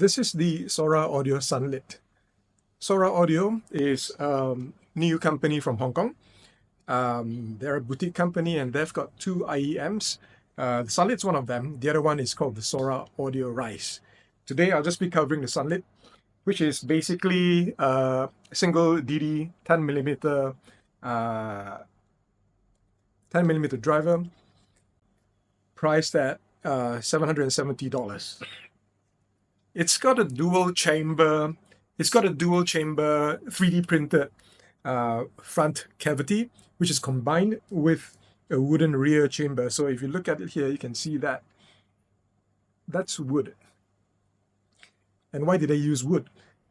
This is the Sora Audio Sunlit. Sora Audio is a new company from Hong Kong. They're a boutique company and they've got two IEMs. The Sunlit's one of them. The other one is called the Sora Audio Rise. Today I'll just be covering the Sunlit, which is basically a single DD 10mm 10mm driver priced at $770. It's got a dual chamber 3D printed front cavity, which is combined with a wooden rear chamber. So if you look at it here, you can see that that's wood. And why did they use wood?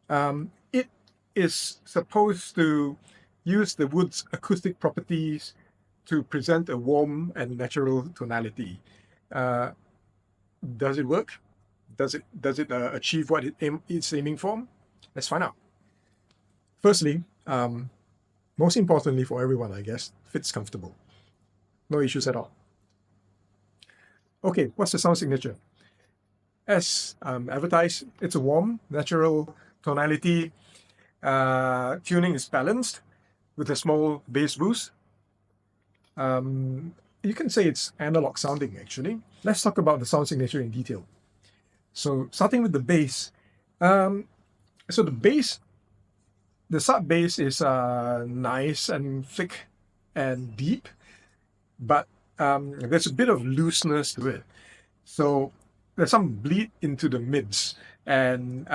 It is supposed to use the wood's acoustic properties to present a warm and natural tonality. Does it work? Does it achieve what it's aiming for? Let's find out. Firstly, most importantly for everyone, I guess, fits comfortable. No issues at all. Okay, what's the sound signature? As advertised, it's a warm, natural tonality. Tuning is balanced with a small bass boost. You can say it's analog sounding, actually. Let's talk about the sound signature in detail. So starting with the bass. So the sub bass is nice and thick and deep, but there's a bit of looseness to it. So there's some bleed into the mids, and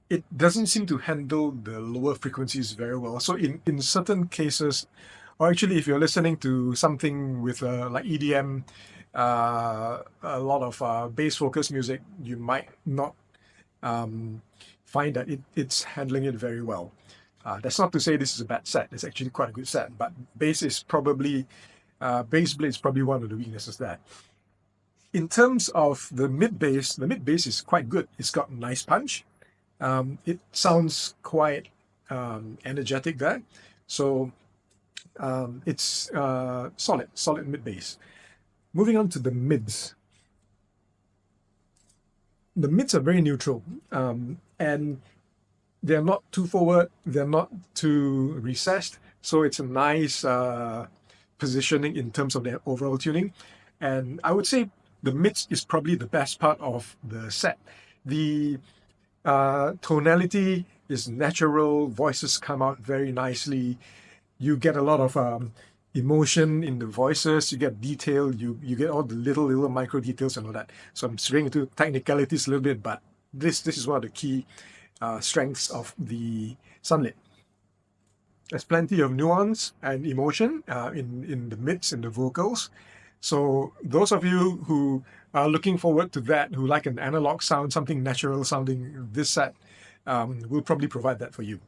it doesn't seem to handle the lower frequencies very well. So in certain cases, or actually if you're listening to something with like EDM, a lot of bass focused music, you might not find that it's handling it very well. That's not to say this is a bad set. It's actually quite a good set, but bass is probably bass blade is probably one of the weaknesses there. In terms of the mid bass is quite good. It's got nice punch. It sounds quite energetic there. So it's solid mid bass. Moving on to the mids. The mids are very neutral, and they're not too forward, they're not too recessed, so it's a nice positioning in terms of their overall tuning. And I would say the mids is probably the best part of the set. The tonality is natural, voices come out very nicely. You get a lot of emotion in the voices, you get detail, you get all the little micro details and all that. So I'm straying into technicalities a little bit, but this is one of the key strengths of the Sunlit. There's plenty of nuance and emotion in the mids, in the vocals. So those of you who are looking forward to that, who like an analog sound, something natural sounding, this set will probably provide that for you.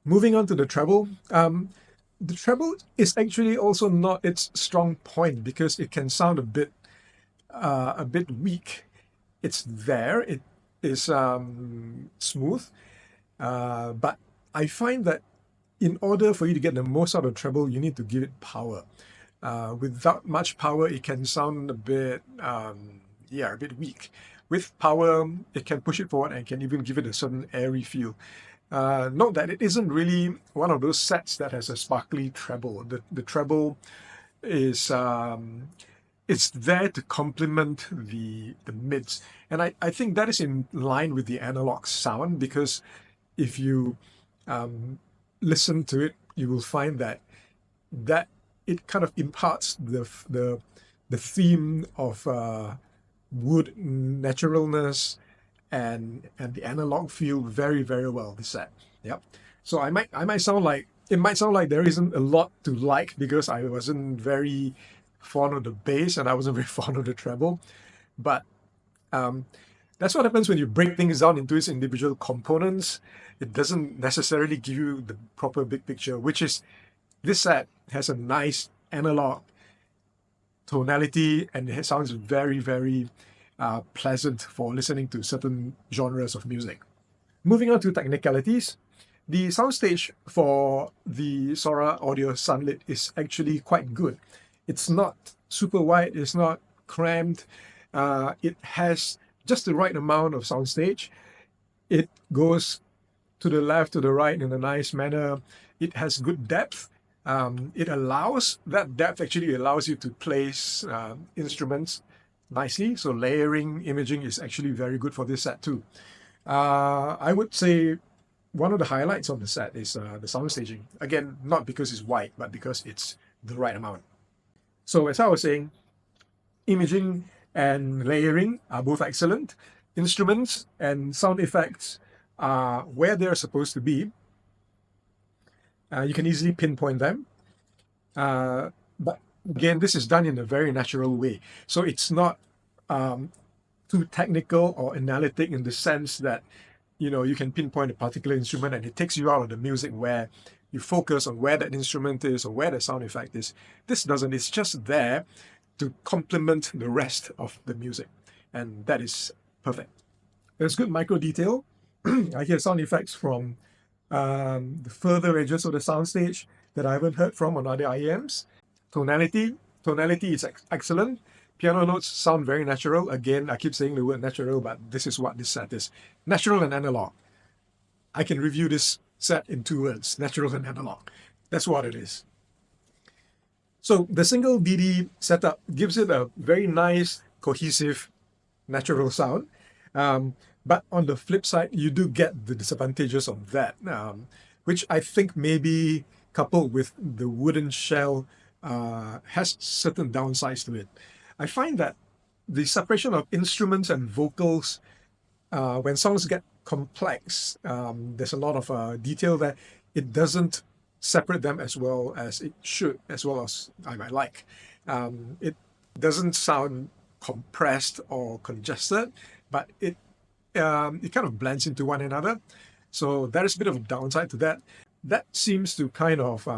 Moving on to the treble. The treble is actually also not its strong point because it can sound a bit weak. It's there, it is smooth, but I find that in order for you to get the most out of treble, you need to give it power. Without much power, it can sound a bit weak. With power, it can push it forward and can even give it a certain airy feel. Note that it isn't really one of those sets that has a sparkly treble. The treble is it's there to complement the mids, and I think that is in line with the analog sound, because if you listen to it, you will find that it kind of imparts the theme of wood naturalness and the analog feel very, very well, this set. Yep. So I might sound like, it might sound like there isn't a lot to like because I wasn't very fond of the bass and I wasn't very fond of the treble, but that's what happens when you break things down into its individual components. It doesn't necessarily give you the proper big picture, which is this set has a nice analog tonality and it sounds very, very pleasant for listening to certain genres of music. Moving on to technicalities, the soundstage for the Sora Audio Sunlit is actually quite good. It's not super wide, it's not cramped, It has just the right amount of soundstage. It goes to the left, to the right in a nice manner. It has good depth. It allows, that depth actually allows you to place instruments nicely. So layering imaging is actually very good for this set too. I would say one of the highlights of the set is the sound staging. Again, not because it's white, but because it's the right amount. So as I was saying, imaging and layering are both excellent. Instruments and sound effects are where they're supposed to be. You can easily pinpoint them. But again, this is done in a very natural way. So it's not too technical or analytic in the sense that, you know, you can pinpoint a particular instrument and it takes you out of the music where you focus on where that instrument is or where the sound effect is. This doesn't. It's just there to complement the rest of the music. And that is perfect. There's good micro detail. I hear sound effects from the further edges of the soundstage that I haven't heard from on other IEMs. Tonality is excellent. Piano notes sound very natural. Again, I keep saying the word natural, but this is what this set is. Natural and analog. I can review this set in 2 words, natural and analog. That's what it is. So the single DD setup gives it a very nice, cohesive, natural sound. But on the flip side, you do get the disadvantages of that, which I think maybe coupled with the wooden shell has certain downsides to it. I find that the separation of instruments and vocals, when songs get complex, there's a lot of detail there. It doesn't separate them as well as it should, as well as I might like. It doesn't sound compressed or congested, but it kind of blends into one another. So there is a bit of a downside to that. That seems to kind of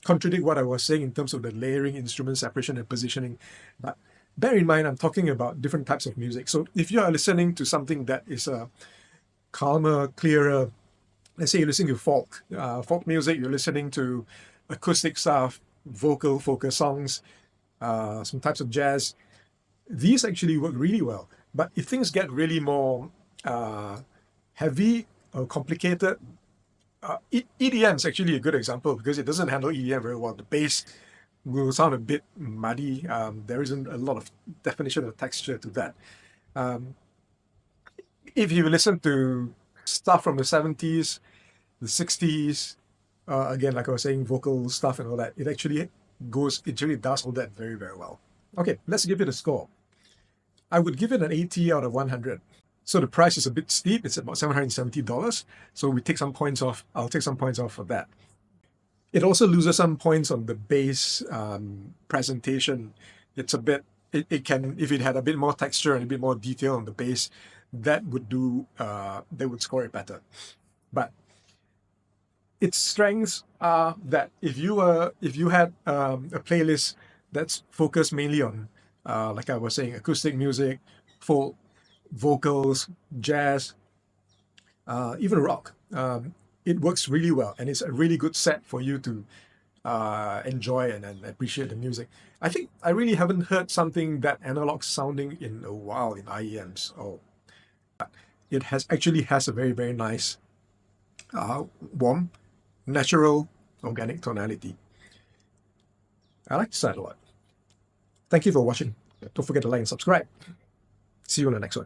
contradict what I was saying in terms of the layering, instrument separation, and positioning. But bear in mind, I'm talking about different types of music. So if you are listening to something that is a calmer, clearer, let's say you're listening to folk music, you're listening to acoustic stuff, vocal focus songs, some types of jazz, these actually work really well. But if things get really more heavy or complicated, EDM is actually a good example because it doesn't handle EDM very well. The bass will sound a bit muddy. There isn't a lot of definition or texture to that. If you listen to stuff from the 70s, the 60s, again, like I was saying, vocal stuff and all that, it actually does all that very, very well. Okay, let's give it a score. I would give it an 80 out of 100. So the price is a bit steep. It's about $770. So we take some points off. I'll take some points off for that. It also loses some points on the bass presentation. It's a bit, it can, if it had a bit more texture and a bit more detail on the bass, that would do, they would score it better. But its strengths are that if you had a playlist that's focused mainly on, like I was saying, acoustic music, folk, vocals, jazz, even rock, it works really well, and it's a really good set for you to enjoy and appreciate the music. I think I really haven't heard something that analog sounding in a while in IEMs. Oh, it actually has a very, very nice, warm, natural, organic tonality. I like the set a lot. Thank you for watching. Don't forget to like and subscribe. See you on the next one.